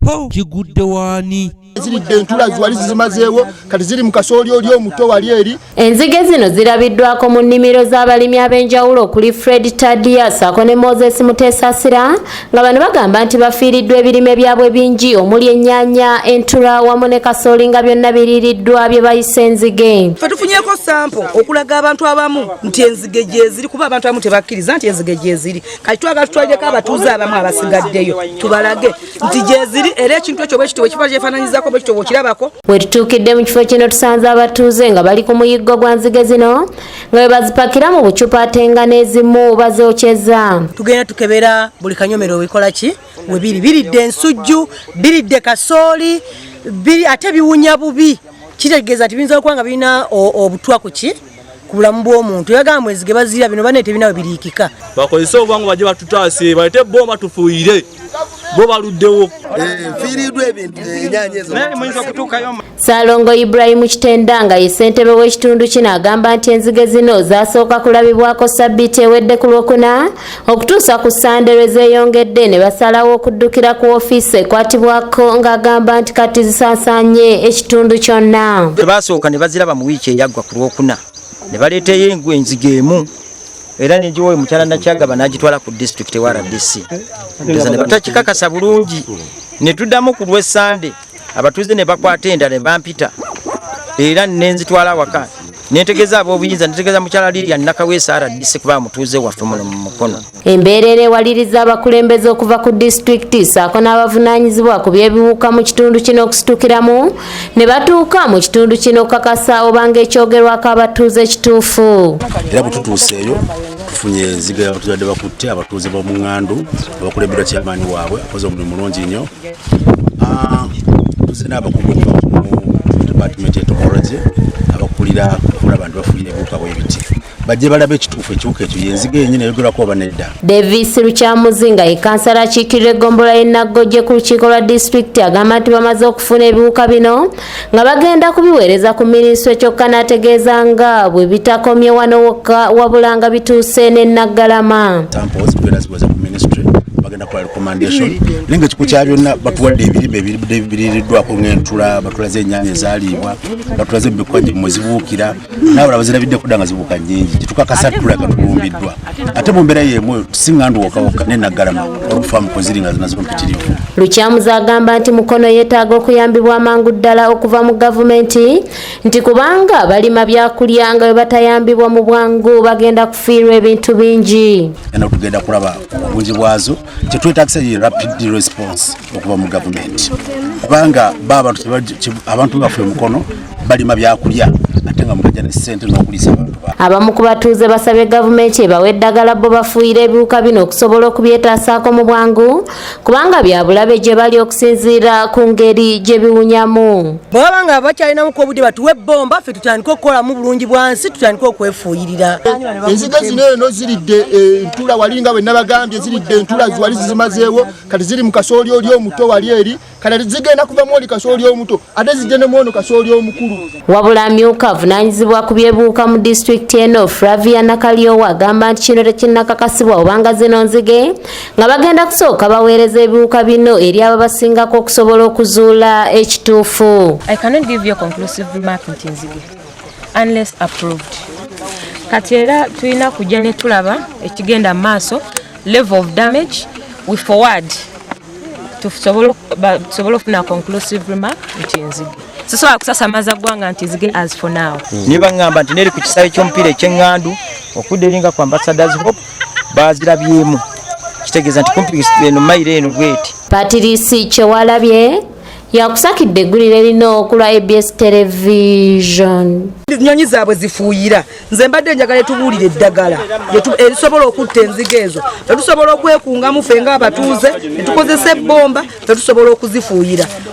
po kigudde wani ziridde entula ziwali zimazeewo kati ziri mu kasooli oli omuto wali eri. Enzige zino zirabiddwako mu nnimiro z'abalimi ab'enjawulo kuli Fred Tadia ssaako ne Moses Muteesasira nga bano bagamba nti bafiiriddwa ebirime byabwe bingi omuli ennyaanya, entula wamu ne kasooli nga byonna biriiriddwa bye bayise enzige. Ffe tufunyeeko sampo okulaga abantu abamu nti enzige gyeziri kuba abantu abamu tebakkiriza nti enzige gyeziri kati twagala tutwalireko abatuuze abamu abasigaddeyo tubalage nti gyeziri era ekintu ekyo bwe kityo ekifa kyefaananyizaako bwe kityo bw'okirabako. We tutuukidde mu kifo kino tusanze abatuuze nga bali ku muyiggo gwa nzige zino nga bwe bazipakira mu bucupa ate nga n'ezimu bazookyeza. Tugenda tukebera buli kanyomero bikola ki we biri biridde ensujju biridde kasooli ate biwunya bubi kitegeeza nti biyinza okuba nga birina obutwa ku ki ku bulamu bw'omuntu yagamba enzige bazira bino baneete binawe biriikika bakozese obwangu bajje batutaase balete bomba tufuuyire bo baluddewo Fiiriddwa ebintu ennyaanya ezo muyinza okutuukayo. Saalongo Ibrahim Kitenda nga ye ssentebe w'ekitundu kino agamba nti enzige zino zaasooka kulabibwako Ssabbiiti ewedde ku Lwokuna okutuusa ku Ssande lwe zeeyongedde ne basalawo okuddukira ku ofiisi ekwatibwako ng'agamba nti kati zisaasaanye ekitundu kyonna. Tebaasooka ne baziraba mu wiiki eyaggwa ku Lwokuna ne baleeteyo enzige emu era n'enjiwa mukyala Nakyagaba n'agitwala ku disitulikiti ewa RDC ne batakikakasa bulungi ne tuddamu ku Lwessande abatuuze ne bakwata endala ne bampita era nenzitwala waka nentegeeza ab'obuyinza netegeeza mukyala Lilian Nakaweesa RDC kuba mutuuze waffe muno mu mukono. Embeera ewaliriza abakulembeze okuva ku disitulikiti ssaako n'abavunaanyizibwa ku by'ebiwuka mu kitundu kino okusitukiramu ne batuuka mu kitundu kino okukakasa obanga ekyogerwako abatuuze kituufu. Era bwe tutuuseeyo tufunye enzige abatuzadde bakutte abatuuze b'omu ŋŋandu abakulemberwa kyamaani waabwe akoze omulimu mulungi nnyo. Tuze n'abakugu mu department etokology abakulira okulaba nti bafuuyira ebiwuka bw'ebiti bajje balaba ekituufu ekiwuka ekyo y'enzige yennyini eyogerwako oba nedda. Davis Lukyamuzi nga ye kansala akiikirira eggombolola y'e Naggoje ku lukiiko lwa disitulikiti agamba nti bamaze okufuna ebiwuka bino nga bagenda kubiweereza ku minisitule kyokka n'ategeeza nga bwe bitakomye wano wokka wabula nga bituuse ne Naggalama. Samples tugenda ziweza ku minisitule bagenda kukola recommendation ninga ekikugu kya byonna batuwadde ebirime ebiriiriddwako ng'entula batulaze ennyaanya ezaalibwa batulaze ebikwanje mwe zibuukira nawe abazirabidde kudda nga zibuuka nnyingi kitukakasa tulaga tulumbiddwa ate mu mbeera y'emu tusiŋŋandu wokawokka ne Naggalama olufaamu kwe ziri nga nazo mpitirivu. Lukyamuzi agamba nti Mukono yeetaaga okuyambibwa amangu ddala okuva mu gavumenti nti kubanga balima byakulya nga bwe batayambibwa mu bwangu bagenda kufiirwa ebintu bingi. Tugenda kulaba obungi bwazo kyetwetaagisa ye rapid response okuva mu gavumenti kubanga abantu baffe Mukono balima byakulya ate nga mukajja ne ssente n'okuliisa abantu. Abamu ku batuuze basabye gavumenti ebawe eddagala bo bafuuyira ebiwuka bino okusobola okubyetaasaako mu bwangu kubanga bya bulabe gye bali okusinziira ku ngeri gye biwunyamu. Bw'aba nga bakyalinamuko obudde batuwe ebbomba ffe tutandike okukolamu bulungi bwansi tutandike okwefuuyirira. Enzige zino eno ziridde entula wali nga bwe nabagambye ziridde entula ziwali zimazeewo kati ziri mu kasooli oli omuto wali eri kati zigenda kuvamu oli kasooli omuto ate zijje ne mwono kasooli omukulu. Wabula amyuka avunaanyizibwa ku by'ebiwuka mu disitulikiti eno Flavia Nakalyowa agamba nti kino tekinnakakasibwa obanga zino nzige nga bagenda kusooka baweereza ebiwuka bino eri ababasingako okusobola okuzuula ekituufu. I cannot give you a conclusive remark nti nzige unless approved. Kati era tulina kujja ne tulaba ekigenda mu maaso level of damage we forward tusobola okufuna conclusive remark nti nzige. Sisobola kusasamaza ggwanga nti nzige as for now. Niba ngamba nti neri ku kisaawe ky'omupiira eky'eŋŋandu okudde eringa ku Ambassadors Hope bazirabyemu kitegeeza nti kumpi eno mayiro eno bweti. Patrice Kyewalabye yakusakidde eggulire lino okulwa ABS Television. Ennyonyi zaabwe zifuuyira nze mbadde njagala tubuulire eddagala erisobola okutta enzige ezo tetusobola okwekungamu ffe ng'abatuuze ne tukozesa ebbomba tetusobola okuzifuuyira